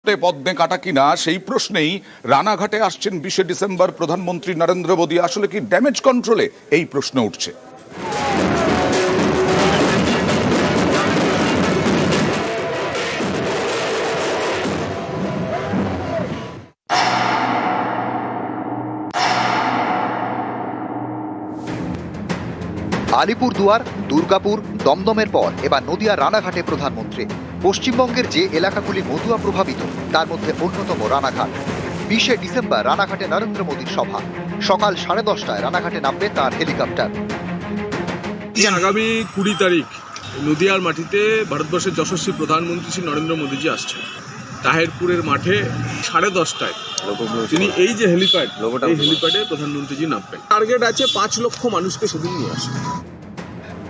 রক্তে পদ্মে কাটা কিনা সেই প্রশ্নেই রানাঘাটে আসছেন 20শে ডিসেম্বর প্রধানমন্ত্রী নরেন্দ্র মোদী। আসলে কি ড্যামেজ কন্ট্রোলে, এই প্রশ্ন উঠছে। আলিপুরদুয়ার, দুর্গাপুর, দমদমের পর এবার নদিয়ার রানাঘাটে প্রধানমন্ত্রী। পশ্চিমবঙ্গের যে এলাকাগুলি মতুয়া প্রভাবিত তার মধ্যে অন্যতম রানাঘাট। 20শে ডিসেম্বর রানাঘাটে নরেন্দ্র মোদীর সভা। সকাল 10:30টায় রানাঘাটে নামবে তার হেলিকপ্টার। আগামী 20 তারিখ নদিয়ার মাটিতে ভারতবর্ষের যশস্বী প্রধানমন্ত্রী শ্রী নরেন্দ্র মোদীজি আসছেন। তাহেরপুরের মাঠে 10:30টায় তিনি এই যে হেলিপ্যাড, এই হেলিপ্যাডে প্রধানমন্ত্রীজি নামবেন। টার্গেট আছে 5 লক্ষ মানুষকে সেদিন নিয়ে আসা।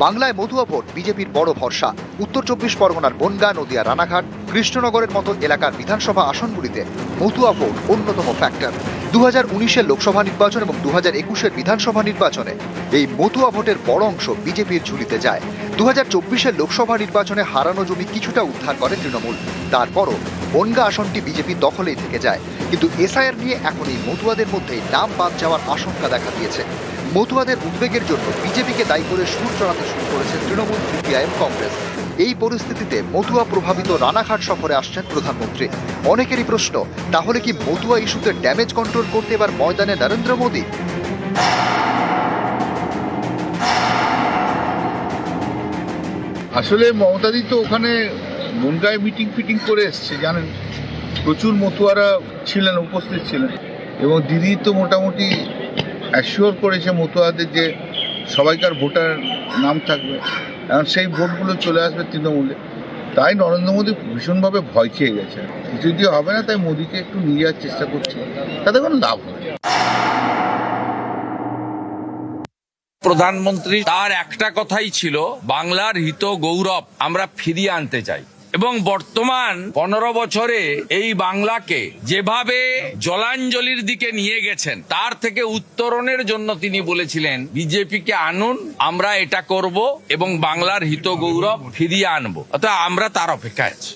বাংলায় মতুয়া ভোট বিজেপির বড় ভরসা। উত্তর 24 পরগনার বনগাঁ, নদিয়া রানাঘাট, কৃষ্ণনগরের মতো এলাকার বিধানসভা আসনগুলিতে মতুয়া ভোট অন্যতম ফ্যাক্টর। 2019-এর লোকসভা নির্বাচন এবং 2021-এর বিধানসভা নির্বাচনে এই মতুয়া ভোটের বড় অংশ বিজেপির ঝুলিতে যায়। 2024-এর লোকসভা নির্বাচনে হারানো জমি কিছুটা উদ্ধার করে তৃণমূল। তারপরও বনগাঁ আসনটি বিজেপির দখলেই থেকে যায়। কিন্তু এসআইআর নিয়ে এখন এই মতুয়াদের মধ্যেই নাম বাদ যাওয়ার আশঙ্কা দেখা দিয়েছে। মতুয়াদের উদ্বেগের জন্য বিজেপিকে দায়ী করে সুর চড়াতে শুরু করেছে তৃণমূল, সিপিআইএম, কংগ্রেস। এই পরিস্থিতিতে মতুয়া প্রভাবিত রানাঘাট সফরে আসছেন প্রধানমন্ত্রী। অনেকেরই প্রশ্ন, তাহলে কি মতুয়া ইস্যুতে ড্যামেজ কন্ট্রোল করতে এবার ময়দানে নরেন্দ্র মোদী? আসলে মমতাদি তো ওখানে বনগাঁয় মিটিং ফিটিং করে এসছে, জানেন, প্রচুর মতুয়ারা ছিলেন, উপস্থিত ছিলেন, এবং দিদি তো মোটামুটি অ্যাসিওর করেছে মতুয়াদের যে সবাইকার ভোটার নাম থাকবে, এখন সেই ভোটগুলো চলে আসবে তৃণমূলে। তাই নরেন্দ্র মোদী ভীষণভাবে ভয় খেয়ে গেছে। কিছু দিয়ে হবে না, তাই মোদীকে একটু নিয়ে যাওয়ার চেষ্টা করছে, তাতে কোনো লাভ হবে না। প্রধানমন্ত্রী তার একটা কথাই ছিল, বাংলার হিত গৌরব আমরা ফিরিয়ে আনতে চাই। এবং বর্তমান 15 বছরে এই বাংলাকে যেভাবে জলাঞ্জলির দিকে নিয়ে গেছেন, তার থেকে উত্তরণের জন্য তিনি বলেছিলেন বিজেপিকে আনুন, আমরা এটা করব এবং বাংলার হিত গৌরব ফিরিয়ে আনবো। অর্থাৎ আমরা তার অপেক্ষায় আছি।